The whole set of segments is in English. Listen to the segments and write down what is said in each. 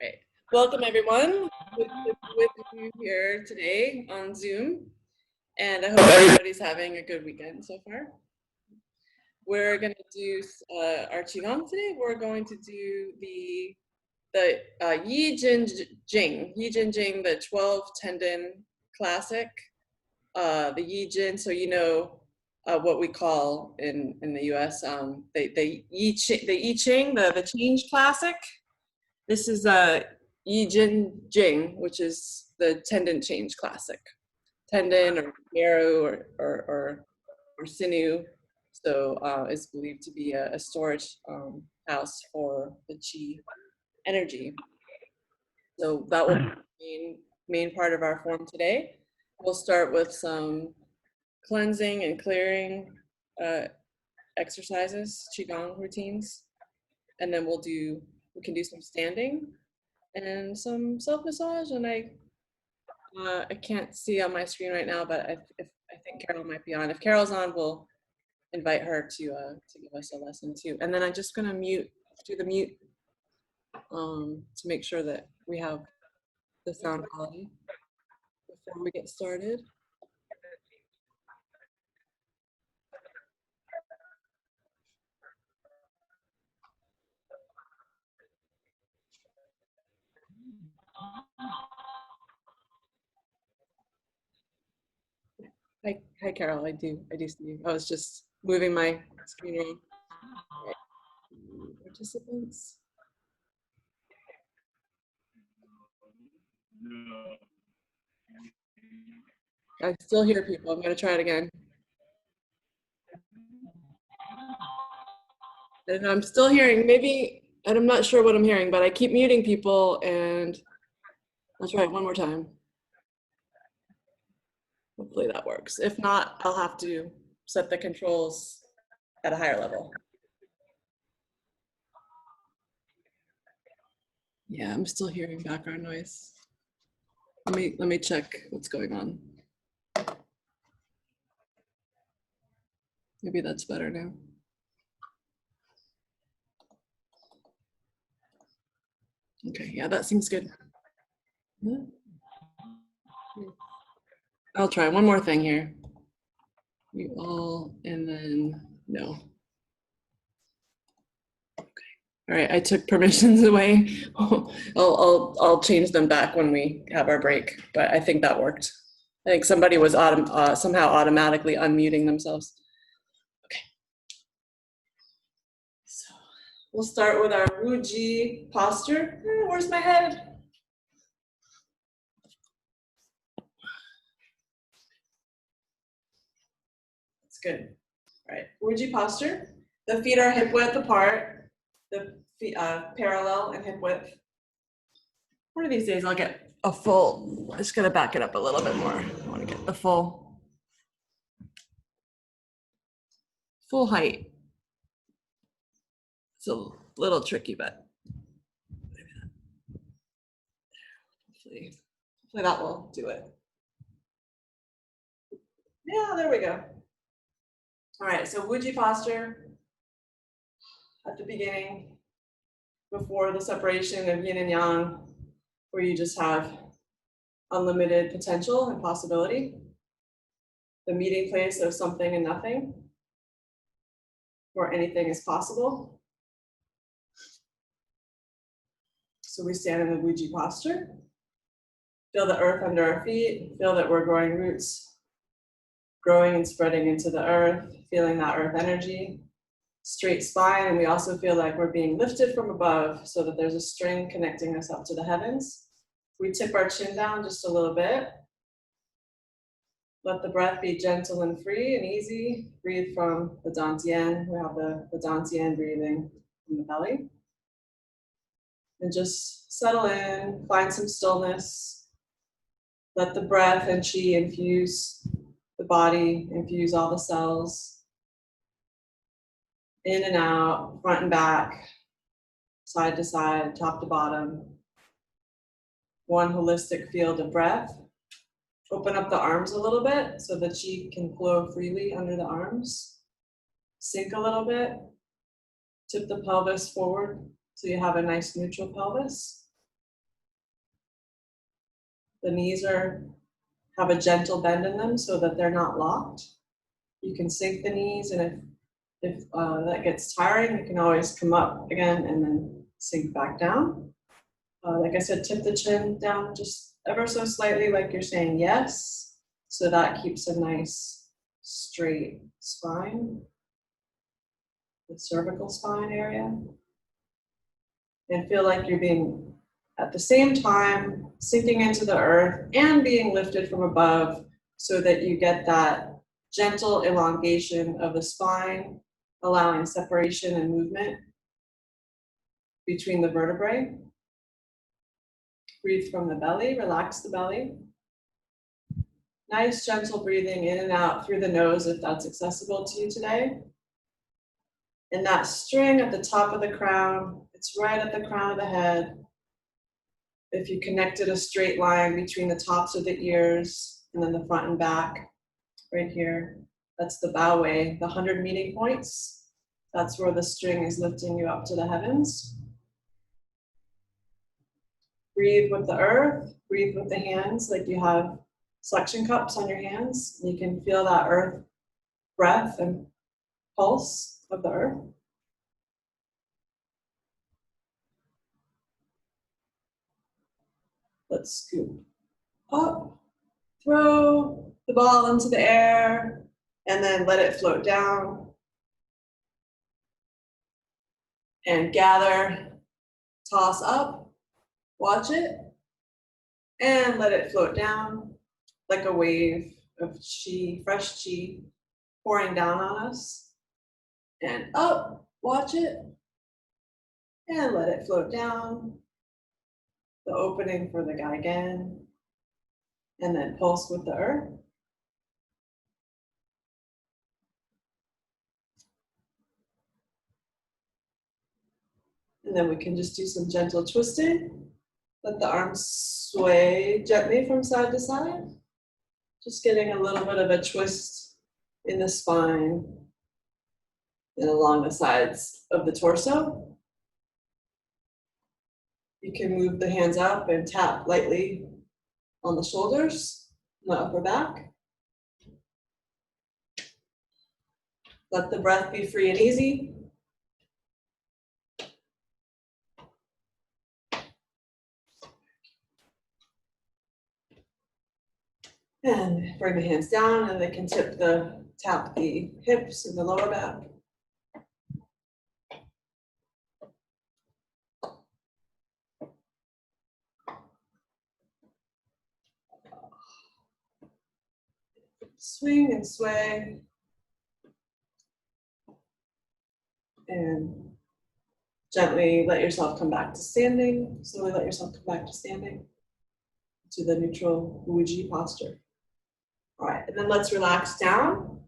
Great. Welcome everyone with you here today on Zoom. And I hope everybody's having a good weekend so far. We're going to do our Qigong today. We're going to do the Jing, the 12 Tendon classic, the Jing. So you know what we call in the US, the I Ching, the change classic. This is Jing, which is the tendon change classic. Tendon or marrow or sinew. So is believed to be a storage house for the Qi energy. So that will be the main part of our form today. We'll start with some cleansing and clearing exercises, Qigong routines, and then we can do some standing and some self-massage. And I can't see on my screen right now, but I think Carol might be on. If Carol's on, we'll invite her to give us a lesson too. And then I'm just gonna do the mute to make sure that we have the sound quality before we get started. Hi Carol, I do see you. I was just moving my screen around. Right. Participants. I still hear people. I'm going to try it again. And I'm still hearing, maybe, and I'm not sure what I'm hearing, but I keep muting people, and I'll try it one more time. Hopefully that works. If not, I'll have to set the controls at a higher level. Yeah, I'm still hearing background noise. Let me check what's going on. Maybe that's better now. Okay, yeah, that seems good. I'll try one more thing here. You all, and then no. Okay. All right, I took permissions away. I'll change them back when we have our break, but I think that worked. I think somebody was somehow automatically unmuting themselves. Okay. So we'll start with our Wuji posture. Where's my head? That's good. All right, Wuji posture. The feet are hip width apart. The feet parallel and hip width. One of these days I'll get a full, I'm just gonna back it up a little bit more. I wanna get the full height. It's a little tricky, but hopefully that will do it. Yeah, there we go. All right, so Wuji posture at the beginning, before the separation of yin and yang, where you just have unlimited potential and possibility. The meeting place of something and nothing, where anything is possible. So we stand in the Wuji posture. Feel the earth under our feet. Feel that we're growing roots, growing and spreading into the earth, feeling that earth energy. Straight spine, and we also feel like we're being lifted from above so that there's a string connecting us up to the heavens. We tip our chin down just a little bit. Let the breath be gentle and free and easy. Breathe from the Dantian. We have the Dantian breathing from the belly. And just settle in, find some stillness. Let the breath and Qi infuse the body, infuse all the cells. In and out, front and back, side to side, top to bottom. One holistic field of breath. Open up the arms a little bit so the Qi can flow freely under the arms. Sink a little bit. Tip the pelvis forward so you have a nice neutral pelvis. The knees have a gentle bend in them so that they're not locked. You can sink the knees, and if that gets tiring, you can always come up again and then sink back down. Like I said, tip the chin down just ever so slightly, like you're saying yes. So that keeps a nice straight spine, the cervical spine area. And feel like you're being, at the same time, sinking into the earth and being lifted from above so that you get that gentle elongation of the spine, allowing separation and movement between the vertebrae. Breathe from the belly, relax the belly. Nice gentle breathing in and out through the nose if that's accessible to you today. And that string at the top of the crown, it's right at the crown of the head. If you connected a straight line between the tops of the ears and then the front and back, right here, that's the bow way, the 100 meeting points. That's where the string is lifting you up to the heavens. Breathe with the earth, breathe with the hands like you have suction cups on your hands. You can feel that earth breath and pulse of the earth. Let's scoop up, throw the ball into the air, and then let it float down. And gather, toss up, watch it, and let it float down like a wave of chi, fresh chi, pouring down on us. And up, watch it, and let it float down. The opening for the Gaigan, and then pulse with the earth. And then we can just do some gentle twisting. Let the arms sway gently from side to side. Just getting a little bit of a twist in the spine and along the sides of the torso. You can move the hands up and tap lightly on the shoulders, the upper back. Let the breath be free and easy. And bring the hands down, and they can tap the hips and the lower back. Swing and sway. And gently let yourself come back to standing. Slowly let yourself come back to standing to the neutral Wuji posture. All right, and then let's relax down.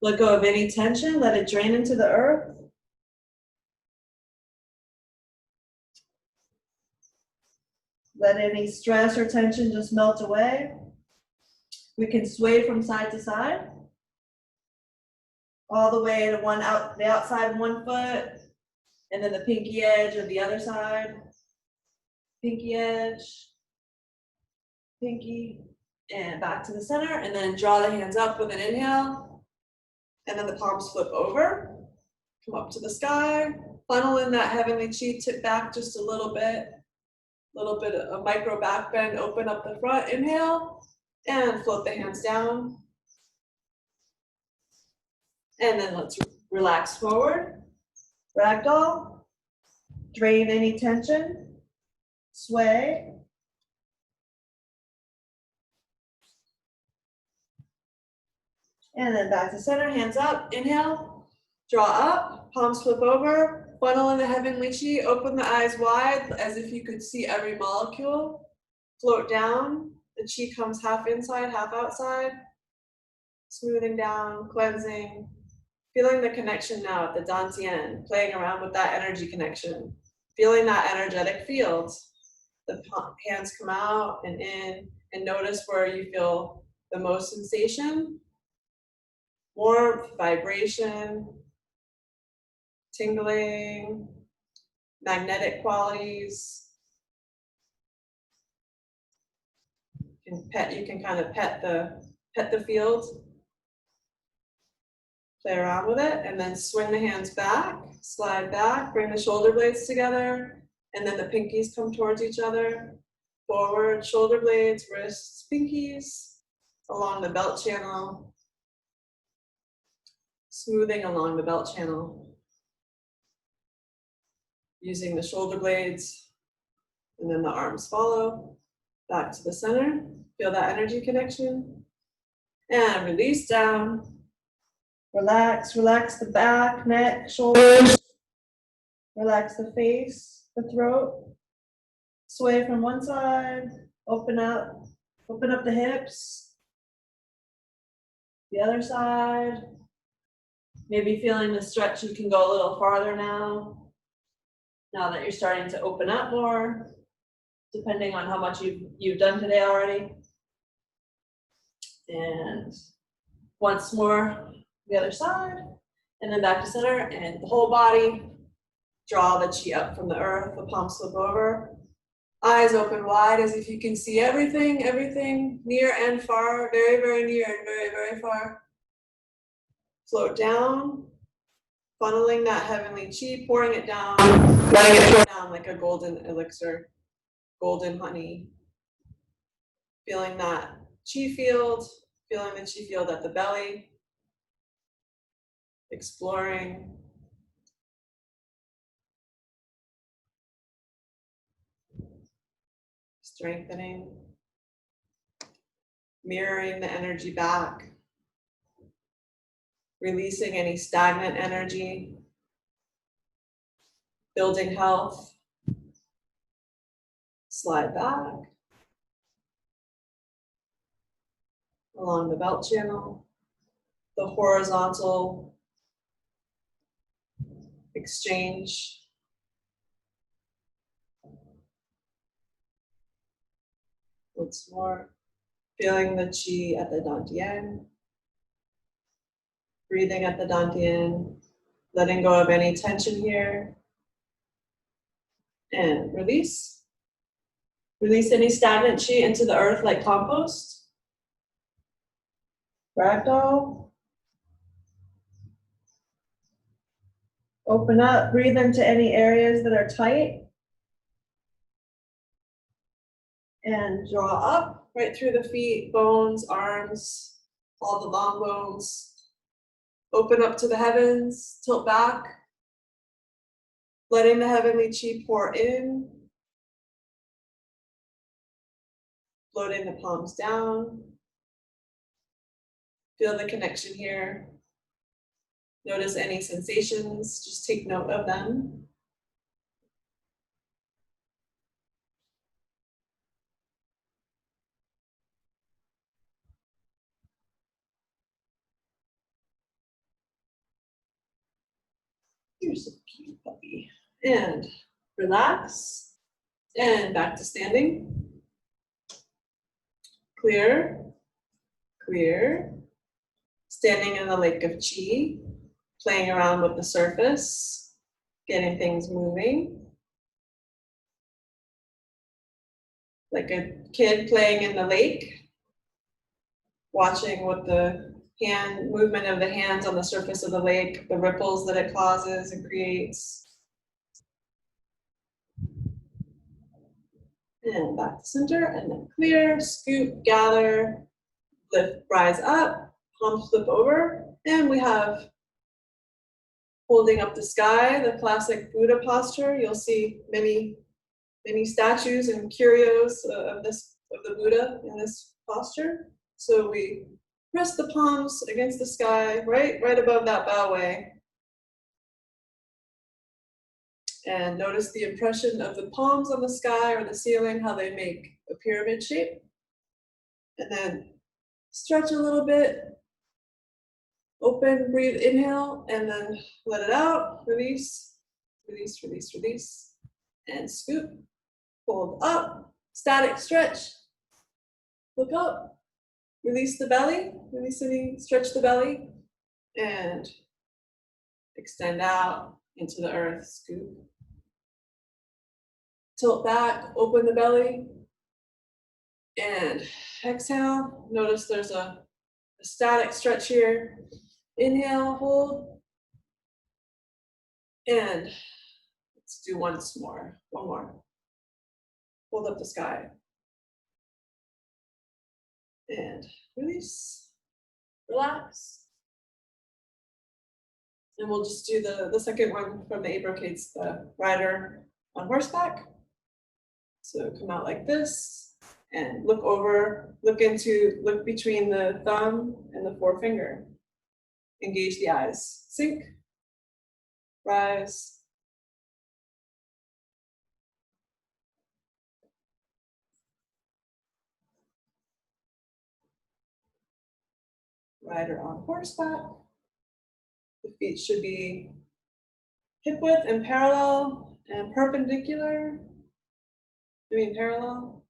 Let go of any tension, let it drain into the earth. Let any stress or tension just melt away. We can sway from side to side. All the way to the outside of one foot, and then the pinky edge of the other side. Pinky edge, pinky, and back to the center, and then draw the hands up with an inhale, and then the palms flip over, come up to the sky, funnel in that heavenly chi, tip back just a little bit of a micro back bend, open up the front, inhale, and float the hands down. And then let's relax forward, ragdoll, drain any tension, sway. And then back to center, hands up, inhale, draw up, palms flip over, funnel in the heavenly chi, open the eyes wide as if you could see every molecule, float down, the chi comes half inside, half outside, smoothing down, cleansing, feeling the connection now at the dantian, playing around with that energy connection, feeling that energetic field. The hands come out and in, and notice where you feel the most sensation. Warmth, vibration, tingling, magnetic qualities. You can kind of pet the field, play around with it, and then swing the hands back, slide back, bring the shoulder blades together, and then the pinkies come towards each other. Forward, shoulder blades, wrists, pinkies, along the belt channel, smoothing along the belt channel, using the shoulder blades, and then the arms follow, back to the center, feel that energy connection, and release down. Relax, relax the back, neck, shoulders, relax the face, the throat, sway from one side, open up the hips, the other side. Maybe feeling the stretch, you can go a little farther now that you're starting to open up more, depending on how much you've done today already. And once more, the other side, and then back to center, and the whole body. Draw the chi up from the earth, the palms flip over. Eyes open wide as if you can see everything near and far, very, very near and very, very far. Float down, funneling that heavenly chi, pouring it down, letting it pour down like a golden elixir, golden honey. Feeling that chi field, feeling the chi field at the belly, exploring. Strengthening, mirroring the energy back, releasing any stagnant energy, building health, slide back along the belt channel, the horizontal exchange. Once more, feeling the chi at the dantian, breathing at the dantian, letting go of any tension here, and release. Release any stagnant chi into the earth like compost. Ragdoll. Open up, breathe into any areas that are tight. And draw up, right through the feet, bones, arms, all the long bones. Open up to the heavens, tilt back. Letting the heavenly chi pour in. Floating the palms down. Feel the connection here. Notice any sensations, just take note of them. You're so cute, puppy. And relax. And back to standing. Clear. Clear. Standing in the lake of chi. Playing around with the surface. Getting things moving. Like a kid playing in the lake. Watching what the hand movement of the hands on the surface of the lake, the ripples that it causes and creates. And back to center, and then clear, scoop, gather, lift, rise up, palms flip over, and we have holding up the sky, the classic Buddha posture. You'll see many statues and curios of the Buddha in this posture. So we press the palms against the sky, right above that bow way. And notice the impression of the palms on the sky or the ceiling, how they make a pyramid shape. And then stretch a little bit, open, breathe, inhale, and then let it out, release, release, release, release, and scoop, hold up, static stretch, look up, release the belly, stretch the belly, and extend out into the earth, scoop. Tilt back, open the belly, and exhale. Notice there's a static stretch here. Inhale, hold. And let's do once more. One more. Hold up the sky. And release. Relax. And we'll just do the second one from the 8 brocades, the rider on horseback. So come out like this and look between the thumb and the forefinger. Engage the eyes. Sink, rise. Rider on horseback. The feet should be hip width and parallel and perpendicular. Doing parallel.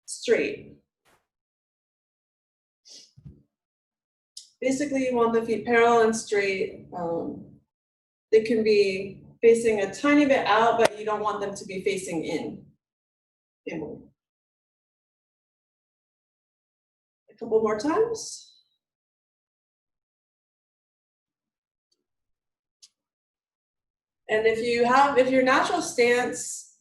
Straight. Basically, you want the feet parallel and straight. They can be facing a tiny bit out, but you don't want them to be facing inward. A couple more times. And if your natural stance,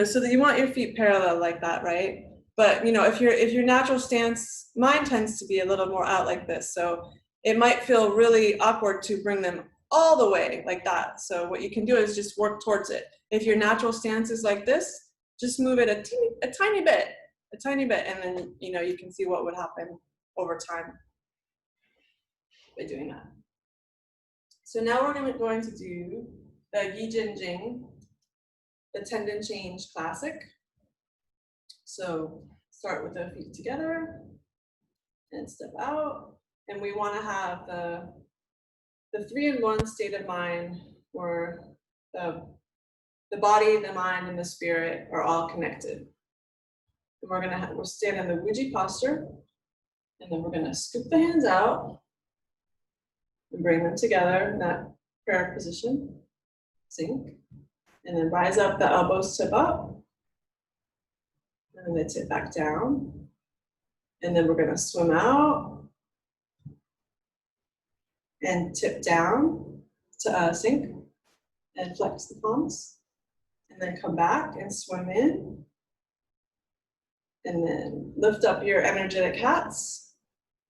so that you want your feet parallel like that, right? But if your natural stance, mine tends to be a little more out like this, so it might feel really awkward to bring them all the way like that. So what you can do is just work towards it. If your natural stance is like this, just move it a tiny bit, and then you can see what would happen over time by doing that. So now we're going to do the Jing, the tendon change classic. So start with the feet together and step out. And we want to have the 3-in-1 state of mind where the body, the mind, and the spirit are all connected. And we'll stand in the Wuji posture, and then we're going to scoop the hands out and bring them together in that prayer position. Sink. And then rise up, the elbows tip up. And then they tip back down. And then we're going to swim out and tip down to sink and flex the palms. And then come back and swim in. And then lift up your energetic hats.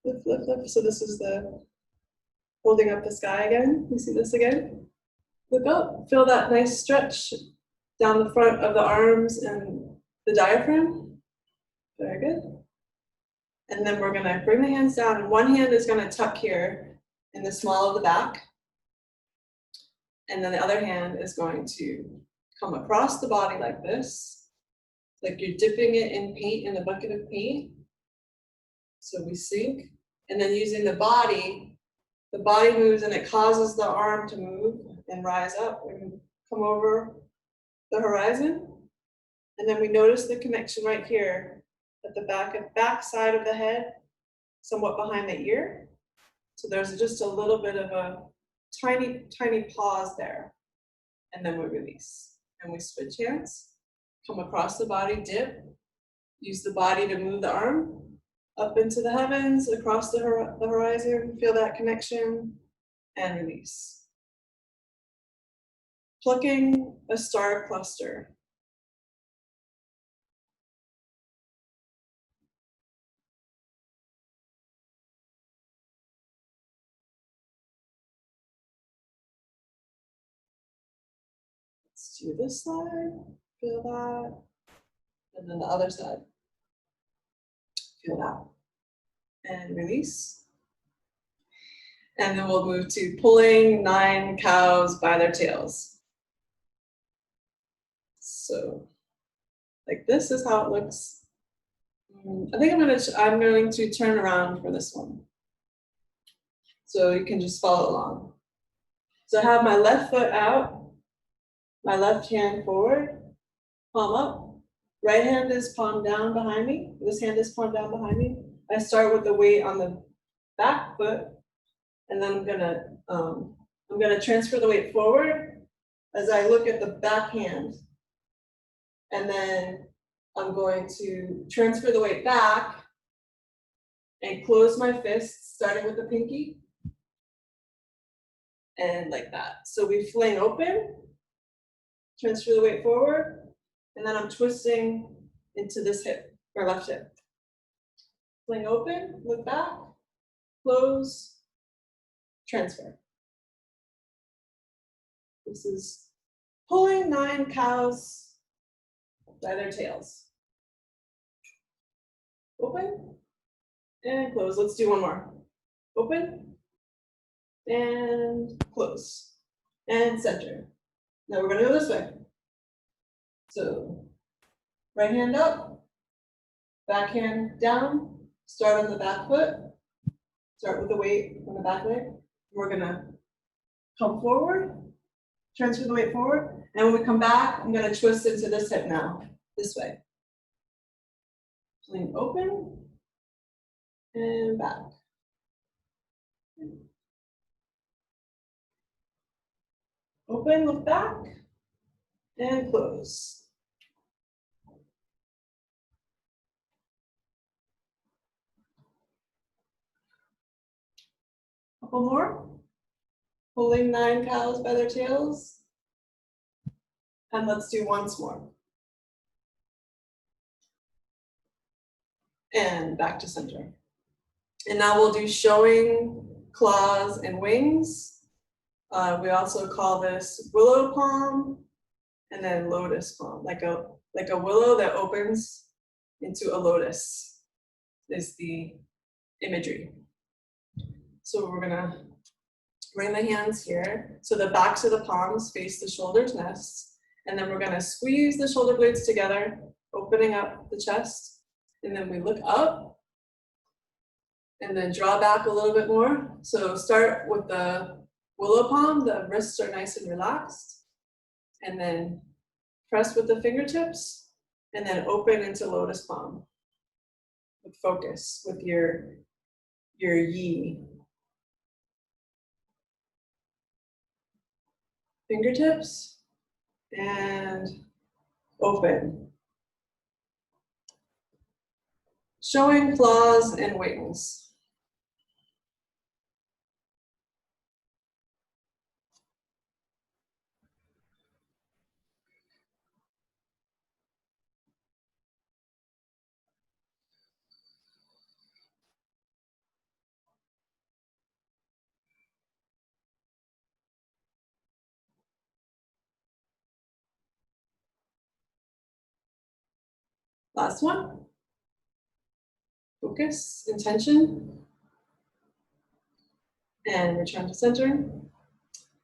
Lift, lift, lift. So this is the holding up the sky again. You see this again? Look up. Feel that nice stretch down the front of the arms and the diaphragm. Very good. And then we're going to bring the hands down, and one hand is going to tuck here in the small of the back. And then the other hand is going to come across the body like this, like you're dipping it in paint, in a bucket of paint. So we sink, and then using the body moves and it causes the arm to move and rise up and come over the horizon. And then we notice the connection right here at the back side of the head, somewhat behind the ear. So there's just a little bit of a tiny, tiny pause there. And then we release. And we switch hands, come across the body, dip, use the body to move the arm up into the heavens, across the horizon, feel that connection, and release. Plucking a star cluster. Let's do this side, feel that, and then the other side, feel that, and release. And then we'll move to pulling 9 cows by their tails. So, like this is how it looks. I think I'm going to turn around for this one. So you can just follow along. So I have my left foot out, my left hand forward, palm up. Right hand is palm down behind me. This hand is palm down behind me. I start with the weight on the back foot, and then I'm gonna transfer the weight forward as I look at the back hand, and then I'm going to transfer the weight back and close my fists, starting with the pinky. And like that. So we fling open, transfer the weight forward, and then I'm twisting into this hip, or left hip. Fling open, look back, close, transfer. This is pulling 9 cows by their tails. Open and close. Let's do one more. Open and close and center. Now we're going to go this way. So right hand up, back hand down, start on the back foot, start with the weight on the back leg. We're going to come forward, transfer the weight forward, and when we come back, I'm going to twist into this hip now, this way. Fling open and back. Open, look back, and close. Couple more. Pulling 9 cows by their tails. And let's do once more. And back to center. And now we'll do showing claws and wings. We also call this willow palm and then lotus palm, like a willow that opens into a lotus is the imagery. So we're gonna bring the hands here. So the backs of the palms face the shoulders nests. And then we're gonna squeeze the shoulder blades together, opening up the chest. And then we look up and then draw back a little bit more. So start with the willow palm, the wrists are nice and relaxed. And then press with the fingertips and then open into lotus palm. With focus, with your yi. Fingertips and open. Showing claws and wings. Last one. Focus, intention. And return to center.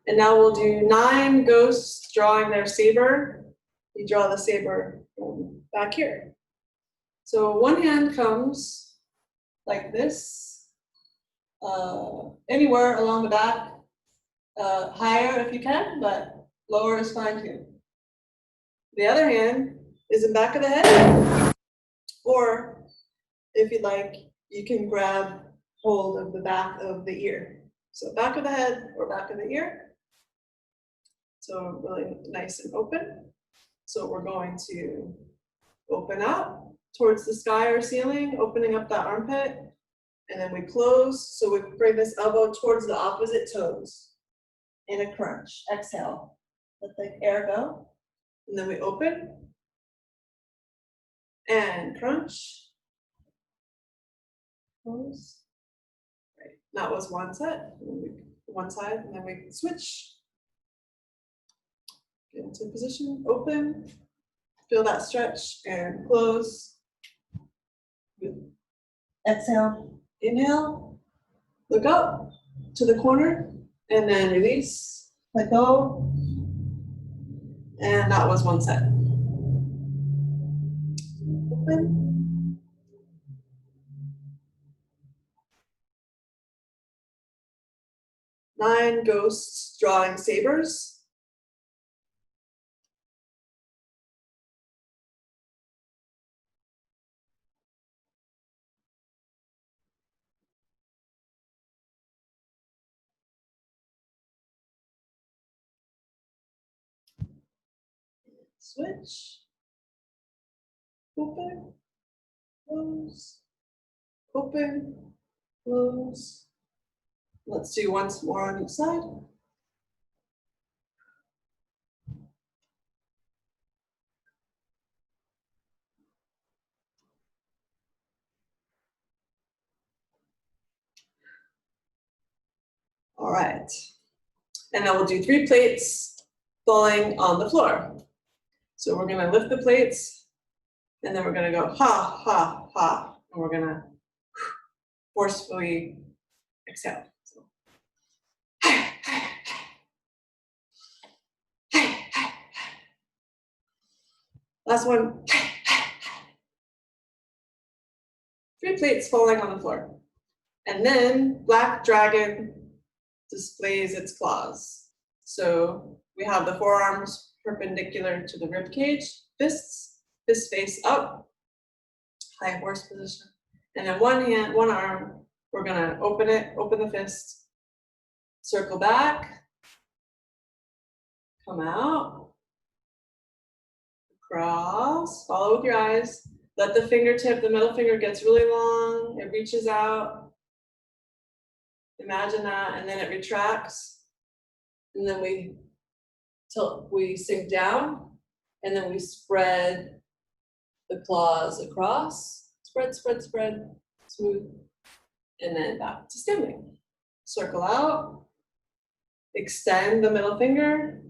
And now we'll do 9 ghosts drawing their saber. You draw the saber back here. So one hand comes like this, anywhere along the back, higher if you can, but lower is fine too. The other hand is in back of the head, or if you'd like, you can grab hold of the back of the ear. So back of the head or back of the ear. So really nice and open. So we're going to open up towards the sky or ceiling, opening up that armpit, and then we close. So we bring this elbow towards the opposite toes in a crunch. Exhale, let the air go. And then we open and crunch. Close. Right. That was one set. One side, and then we switch. Get into position, open, feel that stretch, and close. Exhale, inhale, look up to the corner, and then release, let go. And that was one set. Open. Nine ghosts drawing sabers. Switch. open, close, open, close. Let's do once more on each side. All right. And then we'll do 3 plates falling on the floor. So we're gonna lift the plates, and then we're gonna go ha, ha, ha, and we're gonna forcefully exhale. So. Last one. 3 plates falling on the floor. And then black dragon displays its claws. So we have the forearms perpendicular to the rib cage, fists, fist face up, high horse position. And then one hand, one arm, we're gonna open it, open the fist, circle back, come out, cross, follow with your eyes. Let the fingertip, the middle finger gets really long, it reaches out. Imagine that, and then it retracts. And then we sink down, and then we spread the claws across, spread, spread, spread, smooth, and then back to standing. Circle out, extend the middle finger,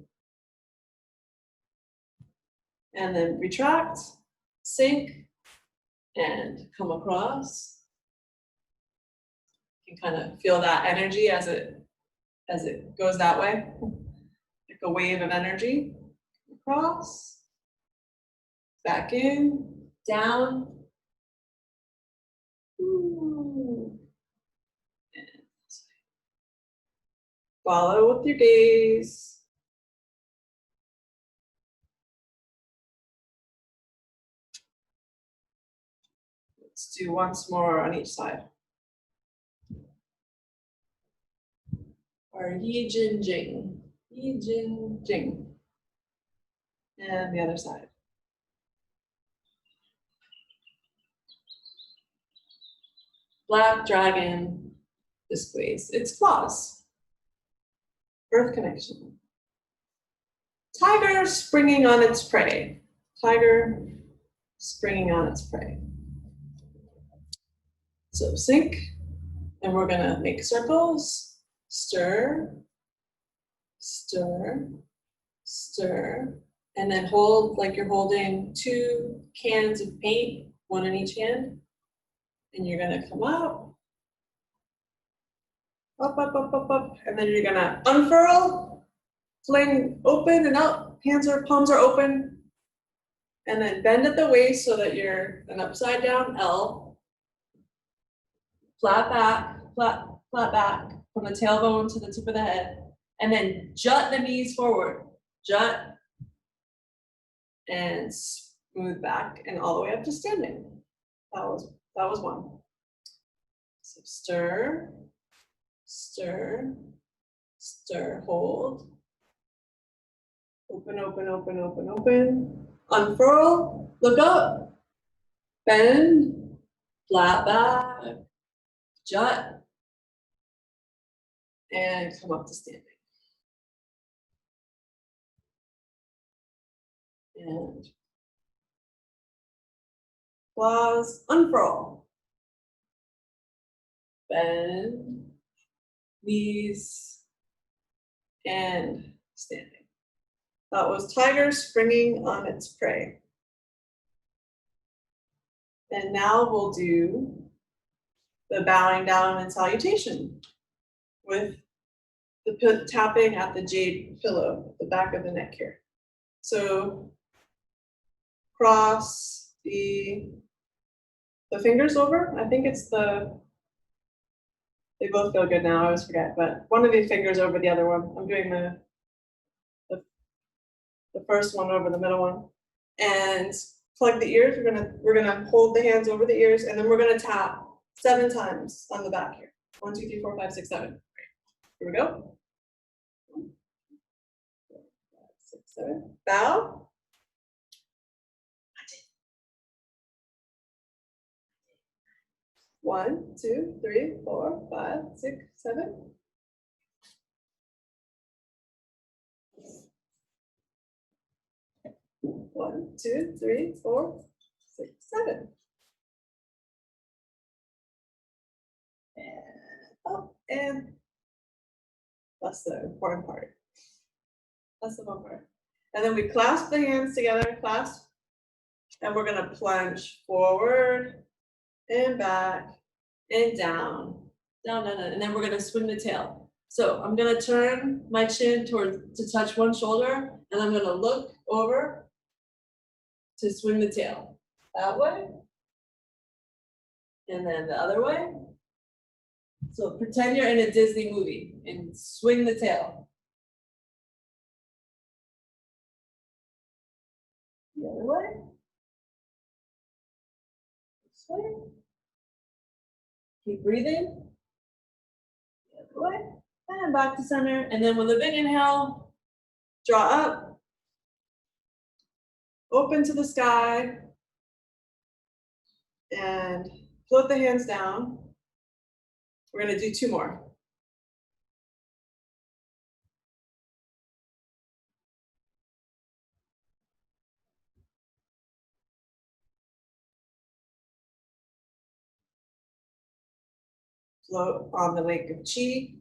and then retract, sink, and come across. You can kind of feel that energy as it goes that way, like a wave of energy. Across, back in, down. Ooh. And follow with your gaze. Let's do once more on each side. Or Yi Jin Jing. Yi Jin Jing. And the other side. Black dragon displays its claws. Earth connection. Tiger springing on its prey. Tiger springing on its prey. So sink, and we're gonna make circles. Stir, stir, stir, and then hold like you're holding 2 cans of paint, 1 in each hand. And you're gonna come up, up, up, up, up, up, and then you're gonna unfurl, fling open and up, palms are open, and then bend at the waist so that you're an upside down L, flat back, from the tailbone to the tip of the head, and then jut the knees forward, jut, and smooth back, and all the way up to standing. That was one. So stir, stir, stir, hold. Open, open, open, open, open. Unfurl, look up, bend, flat back, jut, and come up to standing. And claws, unfurl. Bend, knees, and standing. That was tiger springing on its prey. And now we'll do the bowing down and salutation with the tapping at the jade pillow, the back of the neck here. So cross the fingers over. I think it's they both feel good now, I always forget, but one of these fingers over the other one. I'm doing the first one over the middle one. And plug the ears. We're gonna hold the hands over the ears, and then we're gonna tap 7 times on the back here. 1, 2, 3, 4, 5, 6, 7. Here we go. 1, 2, 3, 4, 5, 6, 7. Bow. 1, 2, 3, 4, 5, 6, 7. One, 2, 3, 4, 6, 7. And up and that's the important part. That's the fun part. And then we clasp the hands together, clasp, and we're gonna plunge forward and back and down, down, down, down. And then we're gonna swing the tail. So I'm gonna turn my chin toward to touch one shoulder, and I'm gonna look over to swing the tail. That way, and then the other way. So pretend you're in a Disney movie and swing the tail. The other way. Swing. Keep breathing. The other way. And back to center. And then with a big inhale, draw up. Open to the sky. And float the hands down. We're going to do 2 more. Float on the wake of Qi.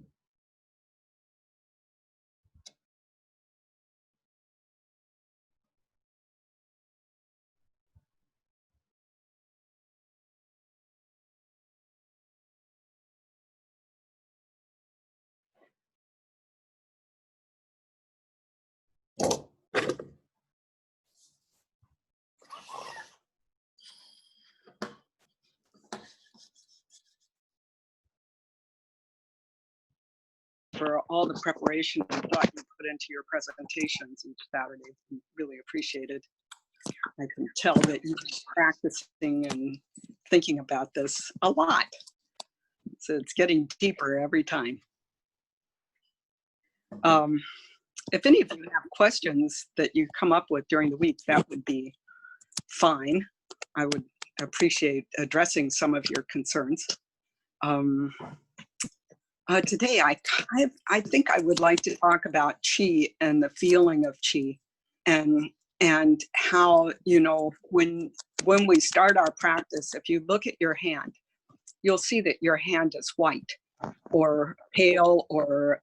For all the preparation and thought you put into your presentations each Saturday. Really appreciated. I can tell that you're practicing and thinking about this a lot. So it's getting deeper every time. If any of you have questions that you come up with during the week, that would be fine. I would appreciate addressing some of your concerns. Today, I think I would like to talk about Qi and the feeling of Qi, and how, you know, when we start our practice, if you look at your hand, you'll see that your hand is white or pale or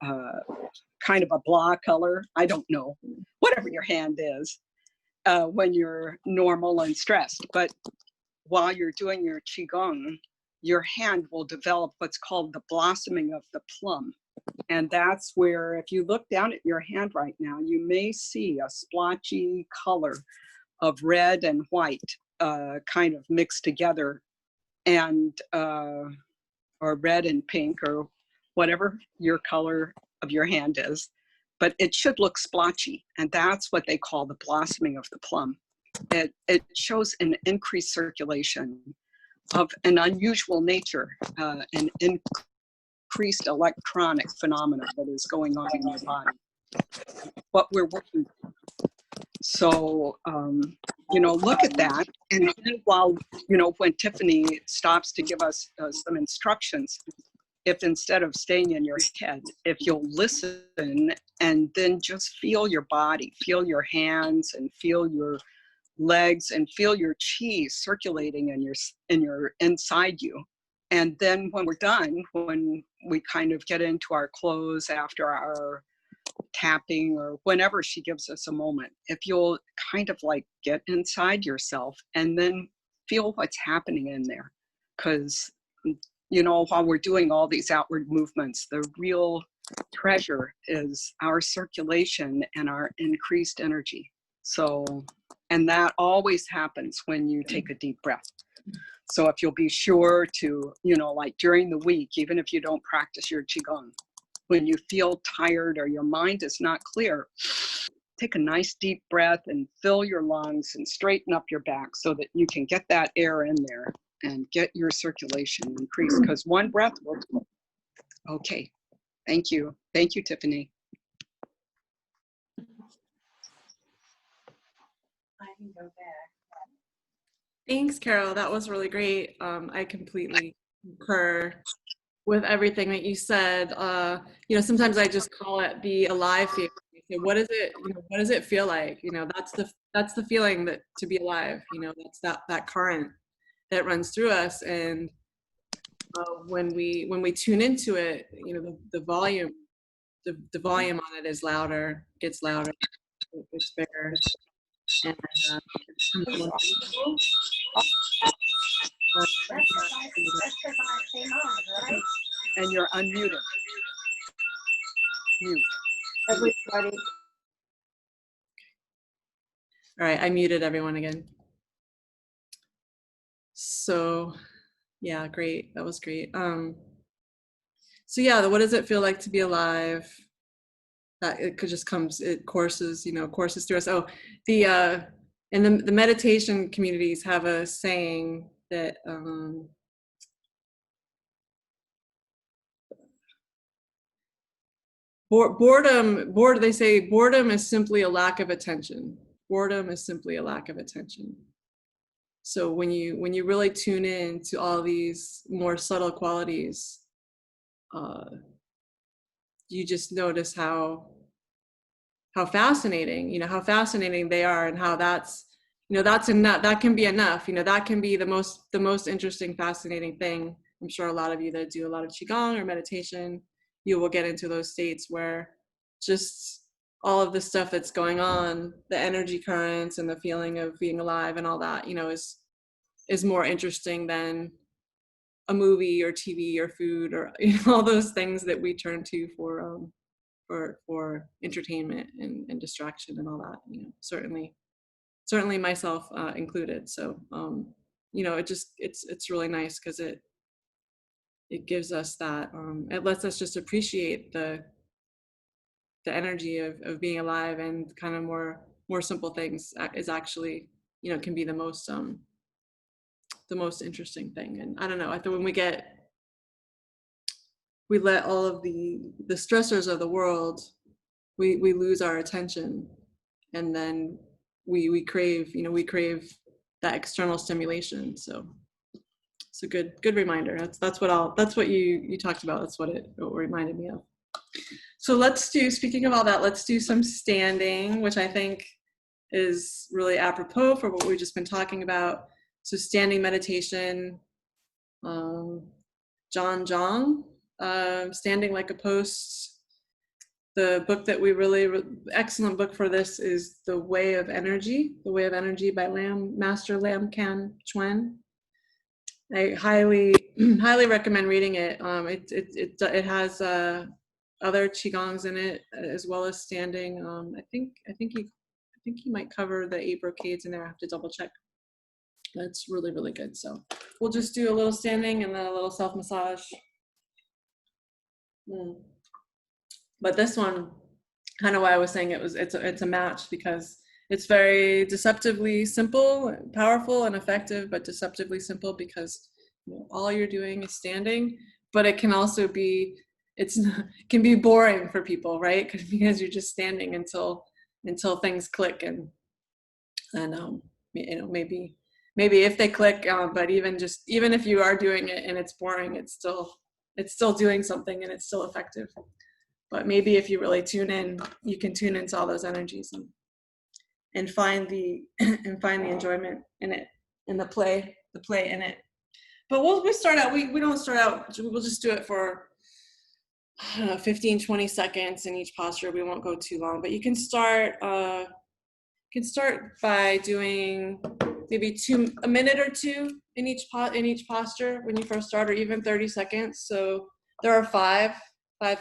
kind of a blah color. I don't know, whatever your hand is when you're normal and stressed. But while you're doing your Qigong, your hand will develop what's called the blossoming of the plum. And that's where, if you look down at your hand right now, you may see a splotchy color of red and white kind of mixed together, and or red and pink, or whatever your color of your hand is. But it should look splotchy, and that's what they call the blossoming of the plum. It shows an increased circulation of an unusual nature, an increased electronic phenomena that is going on in your body. What we're working on. So, you know, look at that. And then while, you know, when Tiffany stops to give us some instructions, if instead of staying in your head, if you'll listen and then just feel your body, feel your hands and feel your legs and feel your Qi circulating in your inside you. And then when we're done, when we kind of get into our clothes after our tapping or whenever she gives us a moment, if you'll kind of like get inside yourself and then feel what's happening in there. Because, you know, while we're doing all these outward movements, the real treasure is our circulation and our increased energy. So, and that always happens when you take a deep breath. So if you'll be sure to, you know, like during the week, even if you don't practice your Qigong, when you feel tired or your mind is not clear, take a nice deep breath and fill your lungs and straighten up your back so that you can get that air in there and get your circulation increased, because one breath will. Okay, thank you. Thank you, Tiffany. I can go back. Thanks, Carol. That was really great. I completely concur with everything that you said. You know, sometimes I just call it the alive feeling. So what is it? You know, what does it feel like? You know, that's the feeling that to be alive. You know, that's that current that runs through us, and when we tune into it, you know, the volume the volume on it is louder, gets louder, it's bigger, and it becomes more noticeable. And you're unmuted. Mute. Everybody. All right, I muted everyone again. So yeah, great. That was great. So yeah, what does it feel like to be alive? That it could just comes, it courses, you know, courses through us. Oh, the and the meditation communities have a saying that they say boredom is simply a lack of attention. Boredom is simply a lack of attention. So when you really tune in to all these more subtle qualities, you just notice how fascinating, you know, how fascinating they are, and how that's, you know, that's enough. That can be enough. You know, that can be the most interesting, fascinating thing. I'm sure a lot of you that do a lot of Qigong or meditation, you will get into those states where just all of the stuff that's going on, the energy currents and the feeling of being alive and all that, you know, is more interesting than a movie or TV or food or, you know, all those things that we turn to for entertainment and distraction and all that, you know, certainly myself included. So you know, it's really nice because it gives us that, it lets us just appreciate the energy of being alive, and kind of more simple things is actually, you know, can be the most interesting thing. And I don't know, I think when we let all of the stressors of the world, we lose our attention, and then we crave, you know, we crave that external stimulation. So it's a good reminder. That's what you talked about. That's what it reminded me of. So let's do, speaking of all that, let's do some standing, which I think is really apropos for what we've just been talking about. So standing meditation, Zhan, standing like a post. The book that we excellent book for this is The Way of Energy by Master Lam Kan Chuen. I highly recommend reading it. It has other qigongs in it, as well as standing. I think he might cover the 8 brocades in there. I have to double check. That's really good. So we'll just do a little standing and then a little self massage. But this one, kind of why I was saying it's a match, because it's very deceptively simple, powerful, and effective, but deceptively simple, because, you know, all you're doing is standing. But it can also be, can be boring for people, right? Because you're just standing until things click, and you know, maybe if they click, but even if you are doing it and it's boring, it's still doing something, and it's still effective. But maybe if you really tune in, you can tune into all those energies and find the enjoyment in it, and the play in it. But we start out, we don't start out, we'll just do it for, I don't know, 15, 20 seconds in each posture. We won't go too long, but you can start by doing maybe a minute or two in each posture when you first start, or even 30 seconds. So there are five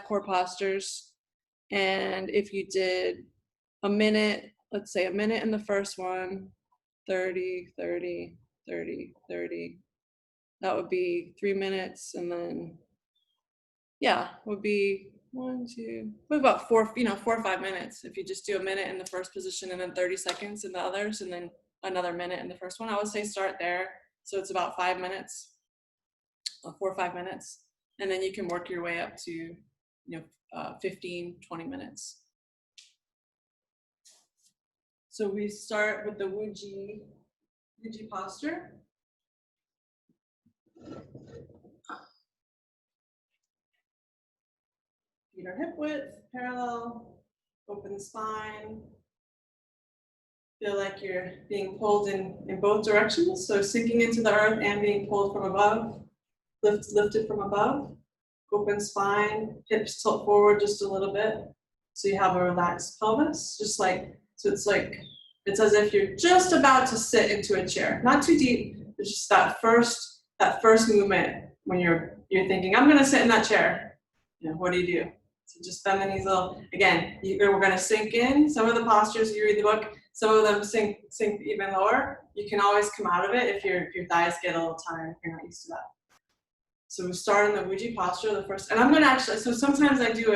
core postures. And if you did a minute, let's say a minute in the first one, 30, 30, 30, 30, that would be 3 minutes. And then, yeah, would be about 4 or 5 minutes. If you just do a minute in the first position and then 30 seconds in the others, and then another minute in the first one, I would say start there. So it's about 5 minutes, 4 or 5 minutes. And then you can work your way up to, 15, 20 minutes. So we start with the Wuji posture. Feet are hip width, parallel, open the spine. Feel like you're being pulled in both directions. So sinking into the earth and being pulled from above. Lifted from above. Open spine, hips tilt forward just a little bit. So you have a relaxed pelvis, just like, so it's as if you're just about to sit into a chair. Not too deep, it's just that first movement when you're thinking, I'm gonna sit in that chair. You know, what do? So just bend the knees a little. Again, we're gonna sink in. Some of the postures, you read the book, some of them sink even lower. You can always come out of it if your thighs get a little tired, if you're not used to that. So we start in the Wuji posture, the first, and I'm gonna actually, so sometimes I do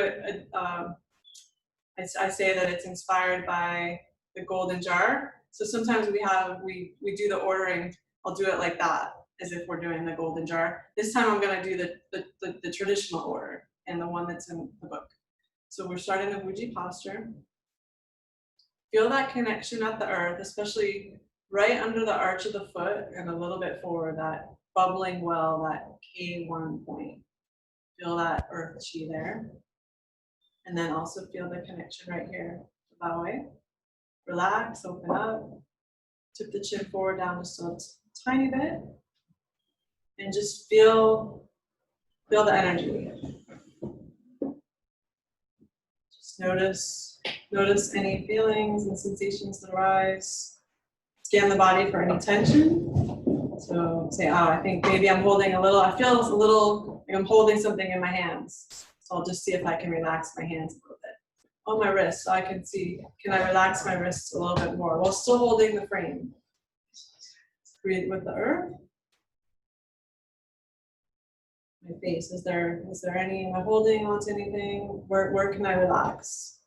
I say that it's inspired by the golden jar. So sometimes we do the ordering, I'll do it like that, as if we're doing the golden jar. This time I'm gonna do the traditional order and the one that's in the book. So we're starting the Wuji posture. Feel that connection at the earth, especially right under the arch of the foot and a little bit forward, that bubbling well, that K1 point. Feel that earth chi there. And then also feel the connection right here, Bawe. Relax, open up. Tip the chin forward down just a tiny bit. And just feel the energy. Just notice any feelings and sensations that arise. Scan the body for any tension. So say, oh, I think maybe I feel a little like I'm holding something in my hands. So I'll just see if I can relax my hands a little bit. On my wrist, so I can see, can I relax my wrists a little bit more while still holding the frame? Breathe with the earth. My face, is there any, am I holding on to anything? Where can I relax?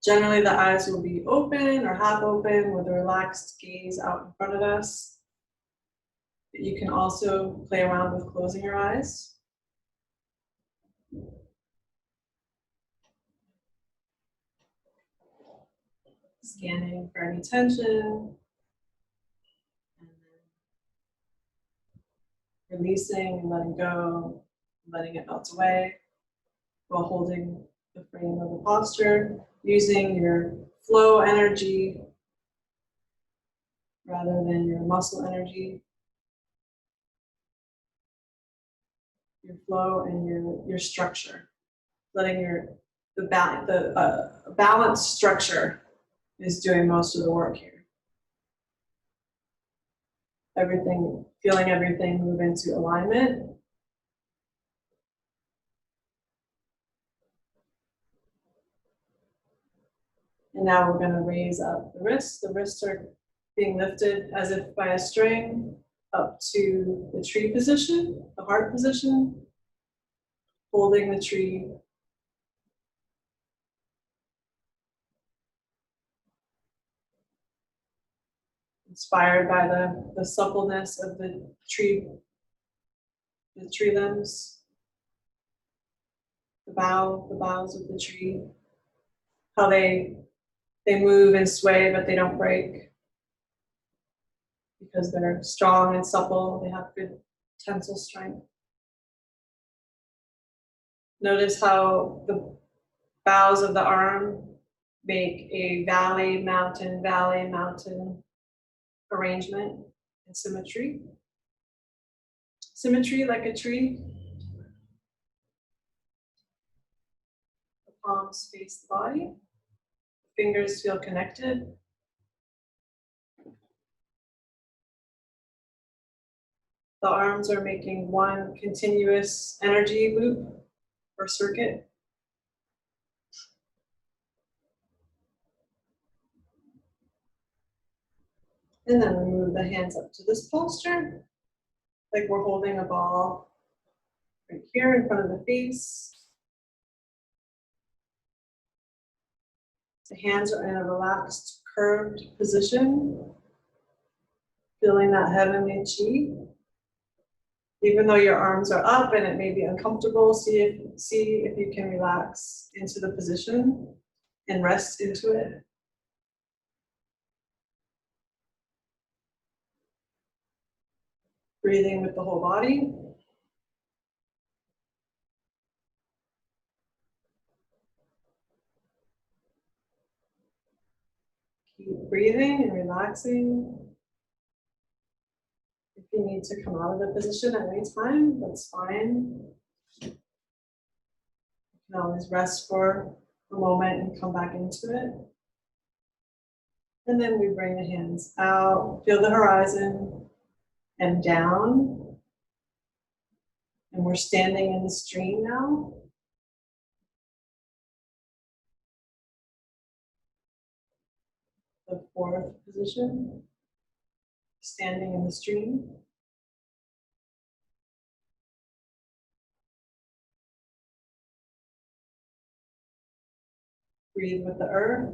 Generally, the eyes will be open or half open with a relaxed gaze out in front of us. But you can also play around with closing your eyes. Scanning for any tension. And then releasing and letting go, letting it melt away while holding the frame of the posture, using your flow energy rather than your muscle energy. Your flow and your structure, letting the balanced structure is doing most of the work here. Feeling everything move into alignment. And now we're going to raise up the wrists. The wrists are being lifted as if by a string up to the tree position, the heart position, holding the tree. Inspired by the suppleness of the tree limbs, the boughs of the tree, how they move and sway, but they don't break because they're strong and supple. They have good tensile strength. Notice how the boughs of the arm make a valley, mountain arrangement and symmetry. Symmetry like a tree. The palms face the body. Fingers feel connected. The arms are making one continuous energy loop or circuit. And then we move the hands up to this posture, like we're holding a ball right here in front of the face. The hands are in a relaxed, curved position, feeling that heavenly chi. Even though your arms are up and it may be uncomfortable, see if you can relax into the position and rest into it. Breathing with the whole body. Keep breathing and relaxing. If you need to come out of the position at any time, that's fine. You can always rest for a moment and come back into it. And then we bring the hands out, feel the horizon, and down. And we're standing in the stream now. The fourth position, standing in the stream. Breathe with the earth.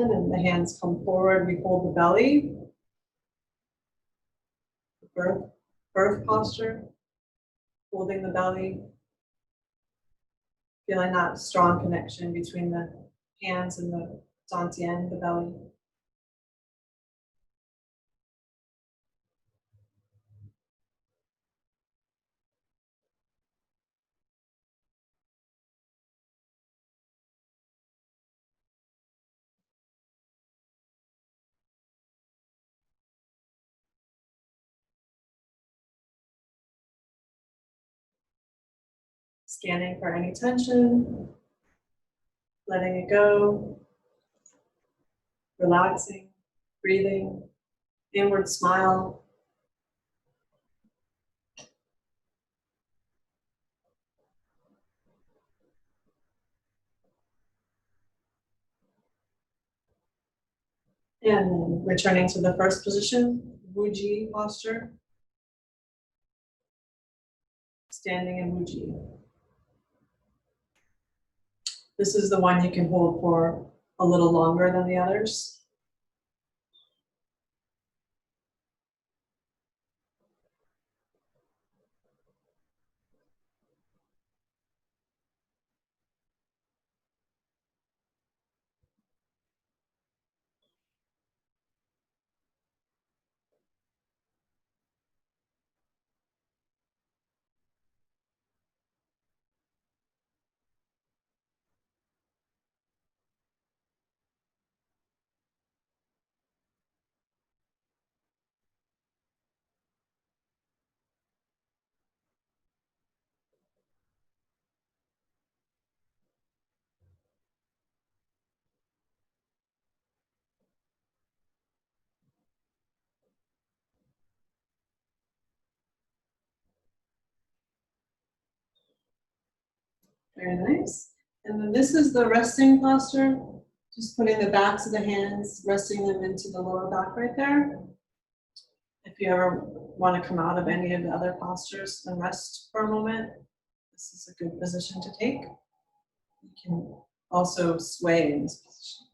And then the hands come forward, we hold the belly. Birth posture, holding the belly. Feeling that strong connection between the hands and the dantian, the belly. Scanning for any tension, letting it go, relaxing, breathing, inward smile. And then returning to the first position, Wuji posture. Standing in Wuji. This is the one you can hold for a little longer than the others. Very nice. And then this is the resting posture. Just putting the backs of the hands, resting them into the lower back right there. If you ever want to come out of any of the other postures and rest for a moment, this is a good position to take. You can also sway in this position.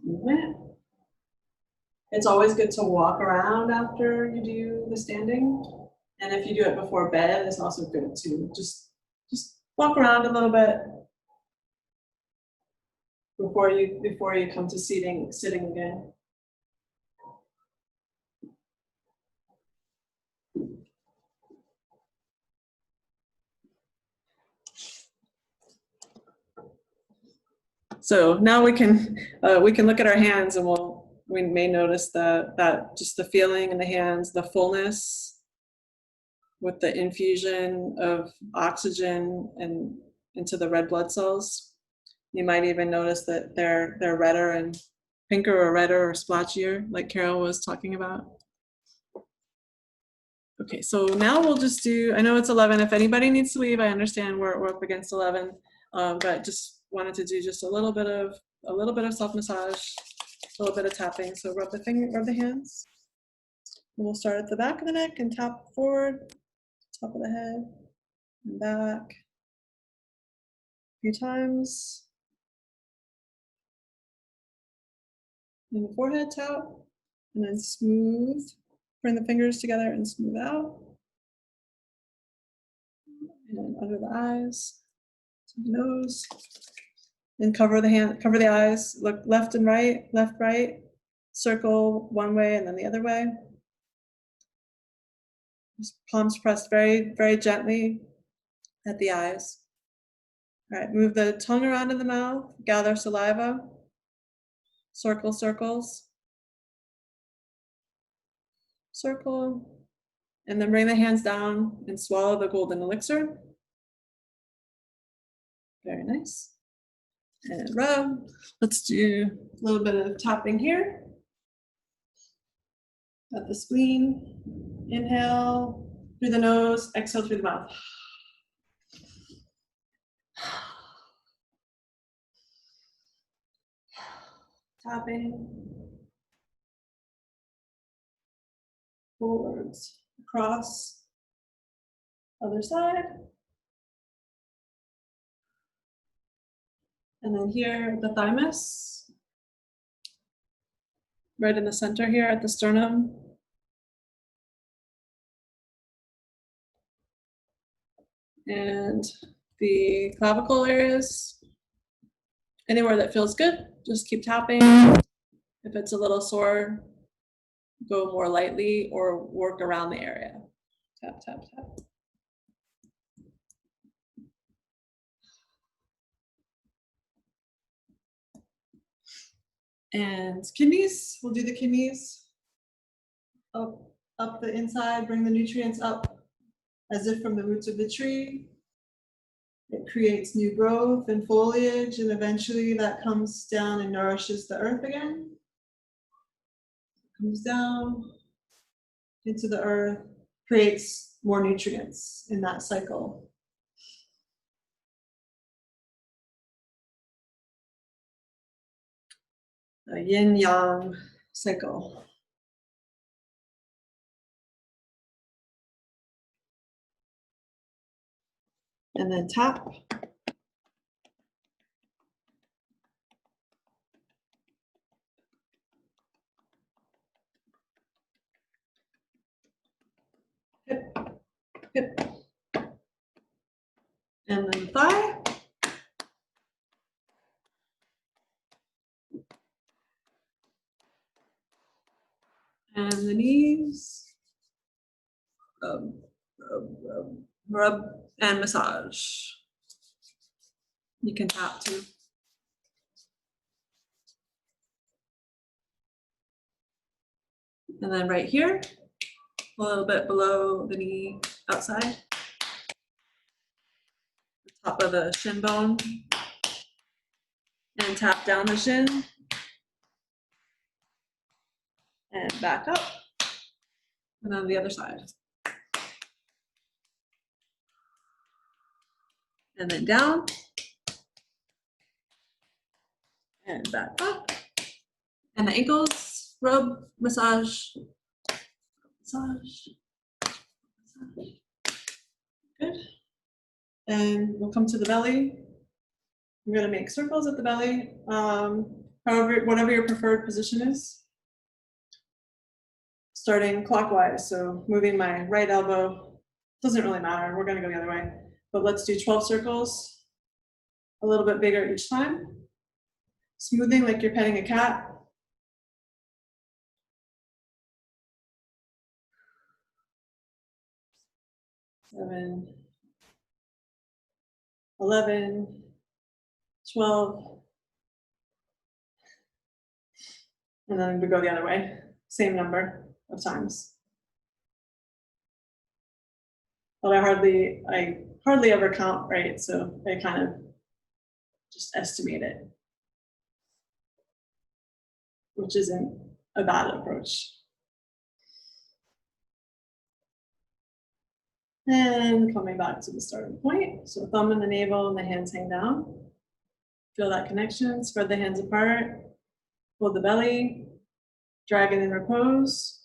Movement. It's always good to walk around after you do the standing. And if you do it before bed, it's also good to just walk around a little bit before you come to sitting again. So now we can look at our hands, and we may notice that just the feeling in the hands, the fullness with the infusion of oxygen and into the red blood cells. You might even notice that they're redder and pinker or redder or splotchier, like Carol was talking about. Okay, so now we'll just do, I know it's 11. If anybody needs to leave, I understand we're up against 11, but just wanted to do just a little bit of self-massage, a little bit of tapping. So rub the hands. And we'll start at the back of the neck and tap forward, top of the head, and back, few times. In the forehead, tap, and then smooth. Bring the fingers together and smooth out. And under the eyes, to the nose. And cover the hand, cover the eyes. Look left and right, left, right. Circle one way and then the other way. Just palms pressed very, very gently at the eyes. All right, move the tongue around in the mouth, gather saliva, circle circles, circle, and then bring the hands down and swallow the golden elixir. Very nice. And rub. Let's do a little bit of tapping here. At the spleen. Inhale through the nose, exhale through the mouth. Tapping. Forwards, across. Other side. And then here, the thymus. Right in the center here at the sternum. And the clavicle areas. Anywhere that feels good, just keep tapping. If it's a little sore, go more lightly or work around the area. Tap, tap, tap. And kidneys, we'll do the kidneys. Up the inside, bring the nutrients up as if from the roots of the tree. It creates new growth and foliage, and eventually that comes down and nourishes the earth again. Comes down into the earth, creates more nutrients in that cycle. A yin-yang cycle. And then tap. Hip, hip. And then thigh. And the knees. Rub, rub, rub, rub, and massage. You can tap too. And then right here, a little bit below the knee outside, the top of the shin bone, and tap down the shin, and back up, and on the other side. And then down, and back up. And the ankles, rub, massage, massage, massage. Good. And we'll come to the belly. I'm gonna make circles at the belly, whatever your preferred position is. Starting clockwise, so moving my right elbow, doesn't really matter, we're gonna go the other way. But let's do 12 circles, a little bit bigger each time. Smoothing like you're petting a cat. Seven, 11, 12, and then we go the other way, same number of times. But I hardly ever count, right? So I kind of just estimate it, which isn't a bad approach. And coming back to the starting point. So thumb in the navel and the hands hang down. Feel that connection, spread the hands apart, hold the belly, dragon in repose.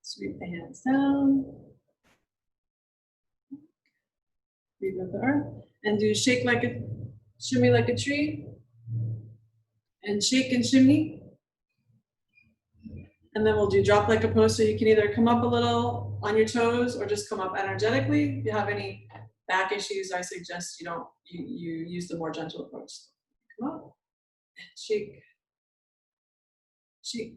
Sweep the hands down. Breathe with the earth. And do shake like a, shimmy like a tree. And shake and shimmy. And then we'll do drop like a post. So you can either come up a little on your toes or just come up energetically. If you have any back issues, I suggest you use the more gentle approach. Come up, shake, shake.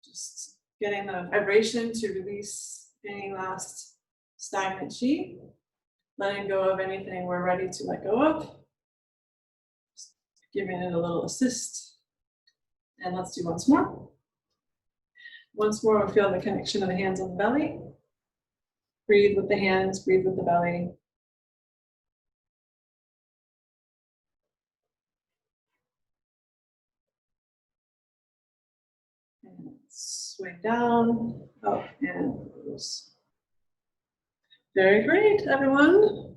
Just getting the vibration to release any last stagnant chi. Letting go of anything we're ready to let go of. Just giving it a little assist. And let's do once more. Once more, we'll feel the connection of the hands on the belly. Breathe with the hands, breathe with the belly. And swing down, up, and loose. Very great, everyone.